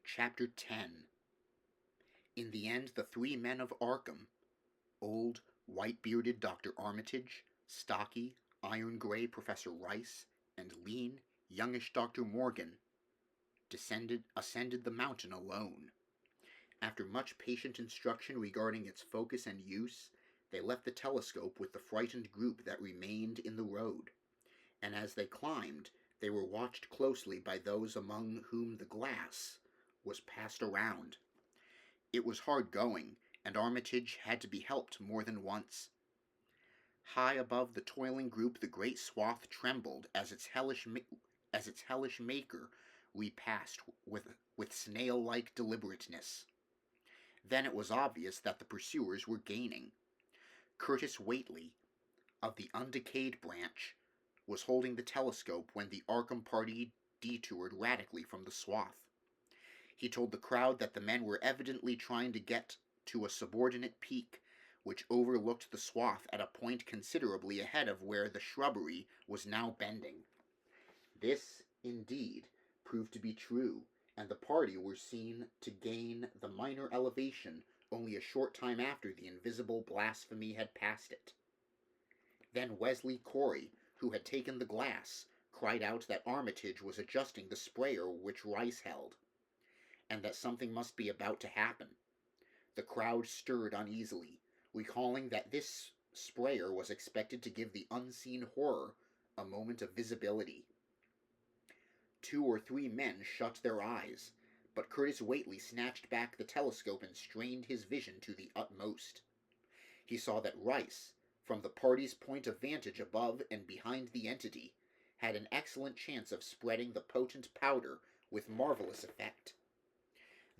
Chapter 10. In the end, the three men of Arkham, old, white-bearded Dr. Armitage, stocky, iron-gray Professor Rice, and lean, youngish Dr. Morgan, ascended the mountain alone. After much patient instruction regarding its focus and use, they left the telescope with the frightened group that remained in the road, and as they climbed, they were watched closely by those among whom the glass was passed around. It was hard going, and Armitage had to be helped more than once. High above the toiling group, the great swath trembled as its hellish maker repassed with snail-like deliberateness. Then it was obvious that the pursuers were gaining. Curtis Whately, of the undecayed branch, was holding the telescope when the Arkham party detoured radically from the swath. He told the crowd that the men were evidently trying to get to a subordinate peak, which overlooked the swath at a point considerably ahead of where the shrubbery was now bending. This, indeed, proved to be true, and the party were seen to gain the minor elevation only a short time after the invisible blasphemy had passed it. Then Wesley Corey, who had taken the glass, cried out that Armitage was adjusting the sprayer which Rice held, and that something must be about to happen. The crowd stirred uneasily, recalling that this sprayer was expected to give the unseen horror a moment of visibility. 2 or 3 men shut their eyes, but Curtis Whately snatched back the telescope and strained his vision to the utmost. He saw that Rice, from the party's point of vantage above and behind the entity, had an excellent chance of spreading the potent powder with marvelous effect.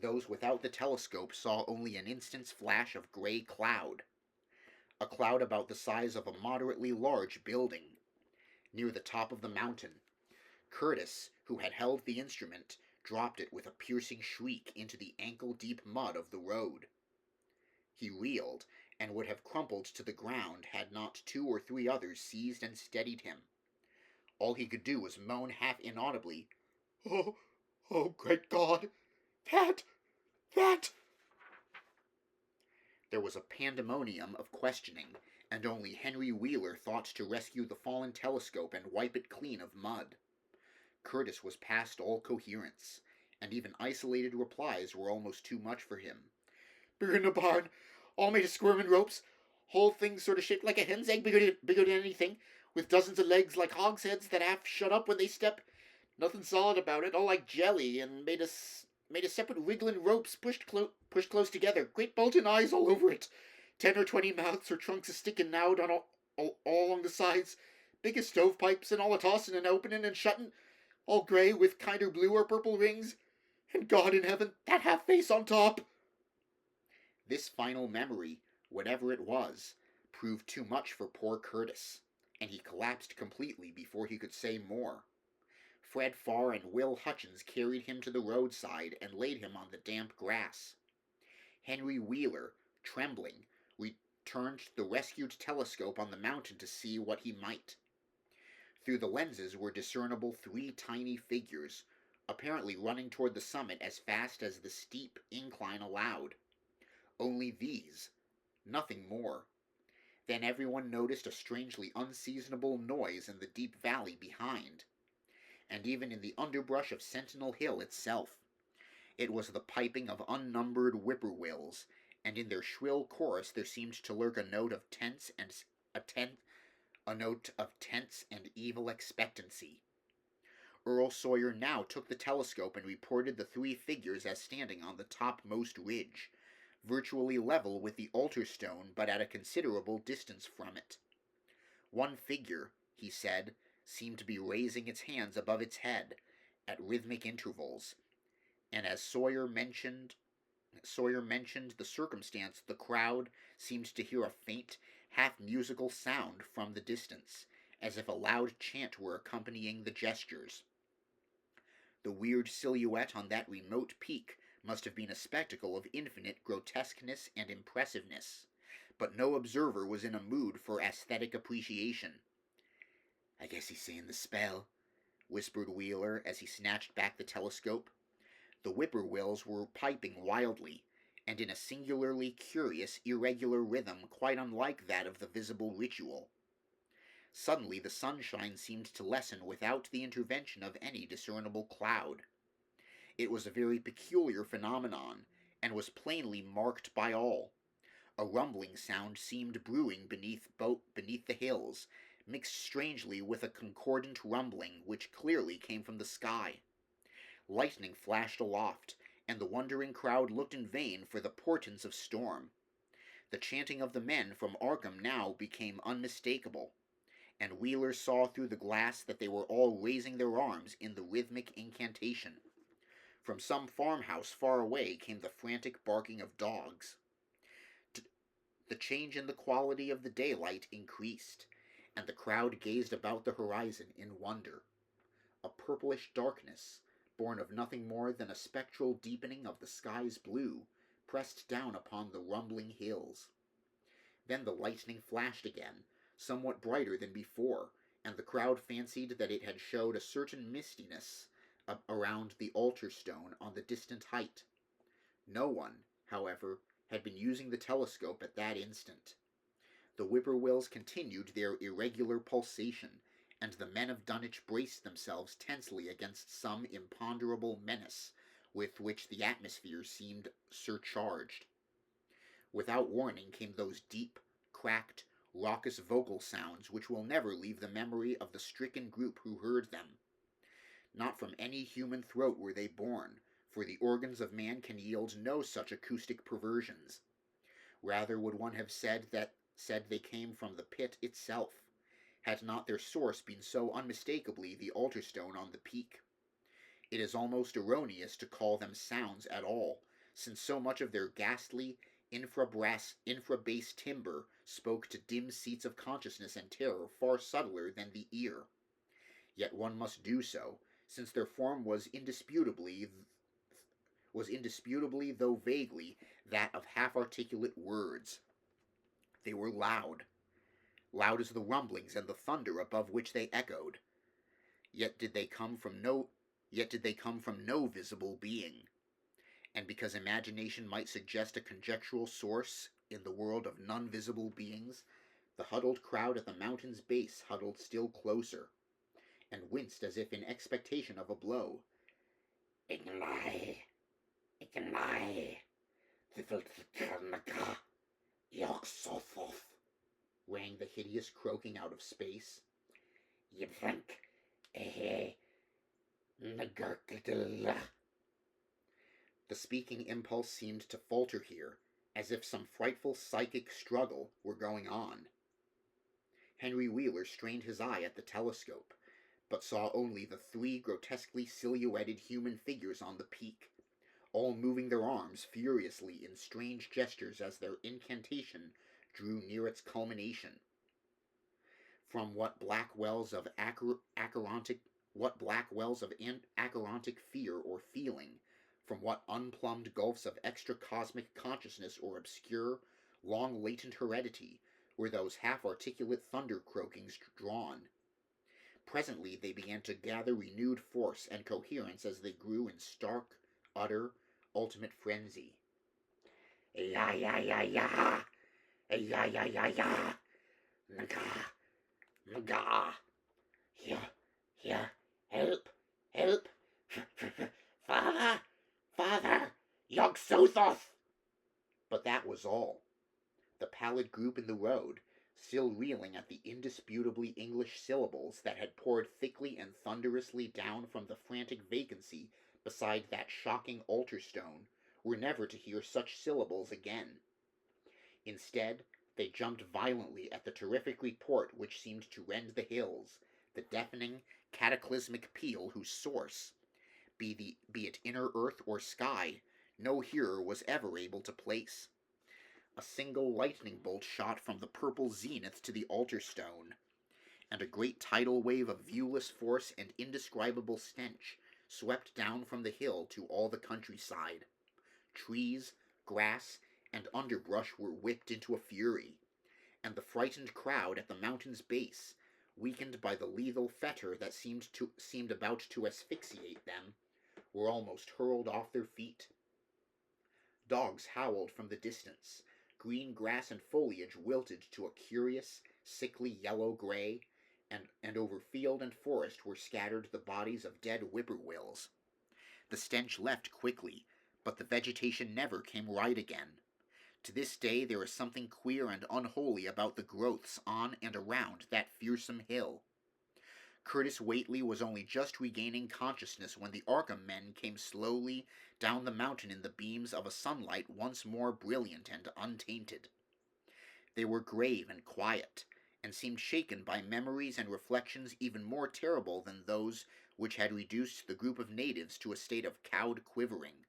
Those without the telescope saw only an instant's flash of gray cloud, a cloud about the size of a moderately large building, near the top of the mountain. Curtis, who had held the instrument, dropped it with a piercing shriek into the ankle-deep mud of the road. He reeled, and would have crumpled to the ground had not 2 or 3 others seized and steadied him. All he could do was moan half inaudibly, "Oh, oh, great God! That!" There was a pandemonium of questioning, and only Henry Wheeler thought to rescue the fallen telescope and wipe it clean of mud. Curtis was past all coherence, and even isolated replies were almost too much for him. "Bigger than a barn, all made of squirming ropes, whole thing sort of shaped like a hen's egg, bigger than anything, with dozens of legs like hogsheads that half shut up when they step. Nothing solid about it, all like jelly, and made of separate wriggling ropes pushed close together. Great bulging eyes all over it. 10 or 20 mouths or trunks a sticking out on all along the sides. Big as stovepipes, and all a tossing and opening and shutting. All grey with kinder blue or purple rings. And God in heaven, that half face on top." This final memory, whatever it was, proved too much for poor Curtis, and he collapsed completely before he could say more. Fred Farr and Will Hutchins carried him to the roadside and laid him on the damp grass. Henry Wheeler, trembling, returned the rescued telescope on the mountain to see what he might. Through the lenses were discernible 3 tiny figures, apparently running toward the summit as fast as the steep incline allowed. Only these, nothing more. Then everyone noticed a strangely unseasonable noise in the deep valley behind, and even in the underbrush of Sentinel Hill itself. It was the piping of unnumbered whippoorwills, and in their shrill chorus there seemed to lurk a note of tense and evil expectancy. Earl Sawyer now took the telescope and reported the 3 figures as standing on the topmost ridge, virtually level with the altar stone but at a considerable distance from it. One figure, he said, seemed to be raising its hands above its head at rhythmic intervals, and as Sawyer mentioned the circumstance, the crowd seemed to hear a faint, half-musical sound from the distance, as if a loud chant were accompanying the gestures. The weird silhouette on that remote peak must have been a spectacle of infinite grotesqueness and impressiveness, but no observer was in a mood for aesthetic appreciation. "I guess he's saying the spell," whispered Wheeler as he snatched back the telescope. The whippoorwills were piping wildly, and in a singularly curious, irregular rhythm quite unlike that of the visible ritual. Suddenly the sunshine seemed to lessen without the intervention of any discernible cloud. It was a very peculiar phenomenon, and was plainly marked by all. A rumbling sound seemed brewing beneath the hills, mixed strangely with a concordant rumbling which clearly came from the sky. Lightning flashed aloft, and the wondering crowd looked in vain for the portents of storm. The chanting of the men from Arkham now became unmistakable, and Wheeler saw through the glass that they were all raising their arms in the rhythmic incantation. From some farmhouse far away came the frantic barking of dogs. The change in the quality of the daylight increased, and the crowd gazed about the horizon in wonder. A purplish darkness, born of nothing more than a spectral deepening of the sky's blue, pressed down upon the rumbling hills. Then the lightning flashed again, somewhat brighter than before, and the crowd fancied that it had showed a certain mistiness around the altar stone on the distant height. No one, however, had been using the telescope at that instant. The whippoorwills continued their irregular pulsation, and the men of Dunwich braced themselves tensely against some imponderable menace with which the atmosphere seemed surcharged. Without warning came those deep, cracked, raucous vocal sounds which will never leave the memory of the stricken group who heard them. Not from any human throat were they born, for the organs of man can yield no such acoustic perversions. Rather would one have said they came from the pit itself, had not their source been so unmistakably the altar stone on the peak. It is almost erroneous to call them sounds at all, since so much of their ghastly, infra-bass timbre spoke to dim seats of consciousness and terror far subtler than the ear. Yet one must do so, since their form was indisputably, though vaguely, that of half-articulate words. They were loud as the rumblings and the thunder above which they echoed. Yet did they come from no visible being. And because imagination might suggest a conjectural source in the world of non-visible beings, the huddled crowd at the mountain's base huddled still closer, and winced as if in expectation of a blow. Ignai, rang the hideous croaking out of space. The speaking impulse seemed to falter here, as if some frightful psychic struggle were going on. Henry Wheeler strained his eye at the telescope, but saw only the 3 grotesquely silhouetted human figures on the peak, all moving their arms furiously in strange gestures as their incantation drew near its culmination. From what black wells of acherontic fear or feeling, from what unplumbed gulfs of extra-cosmic consciousness or obscure, long-latent heredity, were those half-articulate thunder-croakings drawn. Presently they began to gather renewed force and coherence as they grew in stark, utter, ultimate frenzy. Ya ya ya ya! Ya ya ya ya! Naga! Naga! Here! Help! Father! Yog-Sothoth! But that was all. The pallid group in the road, still reeling at the indisputably English syllables that had poured thickly and thunderously down from the frantic vacancy beside that shocking altar stone, were never to hear such syllables again. Instead, they jumped violently at the terrific report which seemed to rend the hills, the deafening, cataclysmic peal whose source, be it inner earth or sky, no hearer was ever able to place. A single lightning bolt shot from the purple zenith to the altar stone, and a great tidal wave of viewless force and indescribable stench swept down from the hill to all the countryside. Trees, grass, and underbrush were whipped into a fury, and the frightened crowd at the mountain's base, weakened by the lethal fetor that seemed about to asphyxiate them, were almost hurled off their feet. Dogs howled from the distance. Green grass and foliage wilted to a curious, sickly yellow-gray, and over field and forest were scattered the bodies of dead whippoorwills. The stench left quickly, but the vegetation never came right again. To this day there is something queer and unholy about the growths on and around that fearsome hill. Curtis Whately was only just regaining consciousness when the Arkham men came slowly down the mountain in the beams of a sunlight once more brilliant and untainted. They were grave and quiet, and seemed shaken by memories and reflections even more terrible than those which had reduced the group of natives to a state of cowed quivering.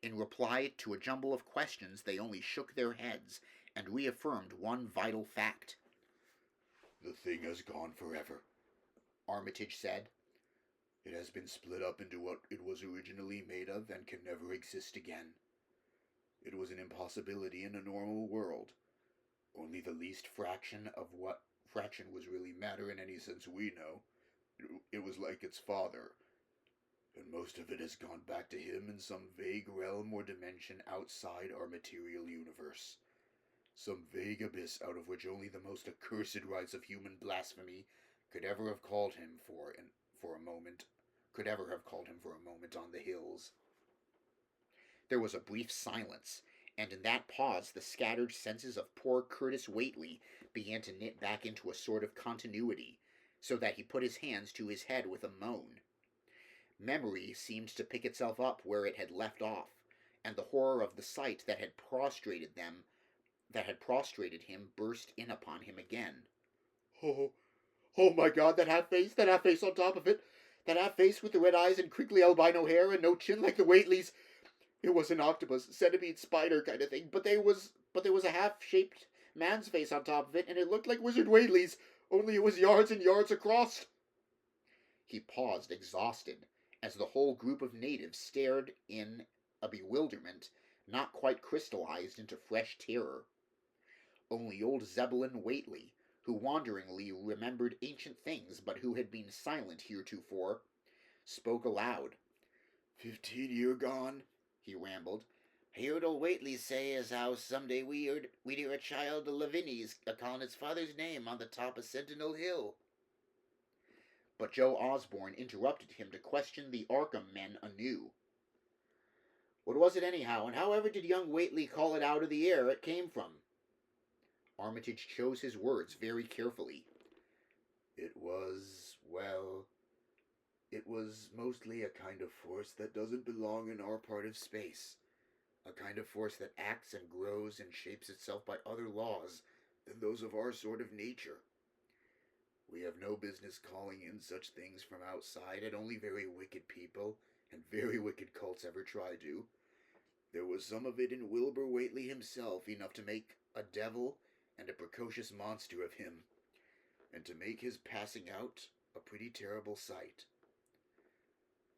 In reply to a jumble of questions, they only shook their heads and reaffirmed one vital fact. "The thing has gone forever," Armitage said. "It has been split up into what it was originally made of and can never exist again. It was an impossibility in a normal world. Only the least fraction of what fraction was really matter in any sense we know. It was like its father, and most of it has gone back to him in some vague realm or dimension outside our material universe. Some vague abyss out of which only the most accursed rites of human blasphemy could ever have called him for a moment on the hills." There was a brief silence, and in that pause the scattered senses of poor Curtis Whately began to knit back into a sort of continuity, so that he put his hands to his head with a moan. Memory seemed to pick itself up where it had left off, and the horror of the sight that had prostrated him burst in upon him again. Oh my God, that half-face on top of it, that half-face with the red eyes and crinkly albino hair and no chin like the Whateleys. It was an octopus, centipede, spider kind of thing, but there was a half-shaped man's face on top of it, and it looked like Wizard Whately's, only it was yards and yards across." He paused, exhausted, as the whole group of natives stared in a bewilderment not quite crystallized into fresh terror. Only old Zebulon Whately, who wanderingly remembered ancient things but who had been silent heretofore, spoke aloud. 15 year gone," he rambled. "I heard old Whately say as how someday we'd hear a child of Lavinies a-callin' its father's name on the top of Sentinel Hill." But Joe Osborne interrupted him to question the Arkham men anew. "What was it anyhow, and however did young Whately call it out of the air it came from?" Armitage chose his words very carefully. It was mostly a kind of force that doesn't belong in our part of space. A kind of force that acts and grows and shapes itself by other laws than those of our sort of nature. We have no business calling in such things from outside, and only very wicked people and very wicked cults ever try to. There was some of it in Wilbur Whately himself, enough to make a devil and a precocious monster of him, and to make his passing out a pretty terrible sight.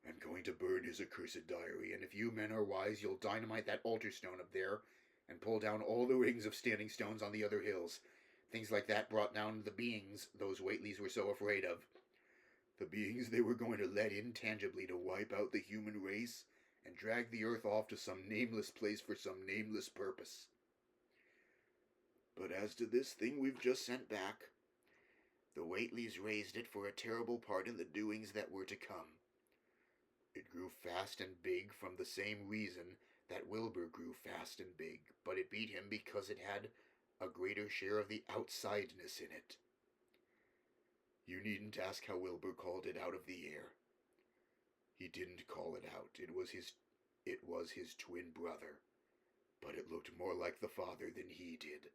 I'm going to burn his accursed diary, and if you men are wise, you'll dynamite that altar stone up there, and pull down all the rings of standing stones on the other hills. Things like that brought down the beings those Whateleys were so afraid of. The beings they were going to let in tangibly to wipe out the human race and drag the earth off to some nameless place for some nameless purpose. But as to this thing we've just sent back, the Whateleys raised it for a terrible part in the doings that were to come. It grew fast and big from the same reason that Wilbur grew fast and big, but it beat him because it had a greater share of the outsideness in it. You needn't ask how Wilbur called it out of the air. He didn't call it out. It was his twin brother, but it looked more like the father than he did.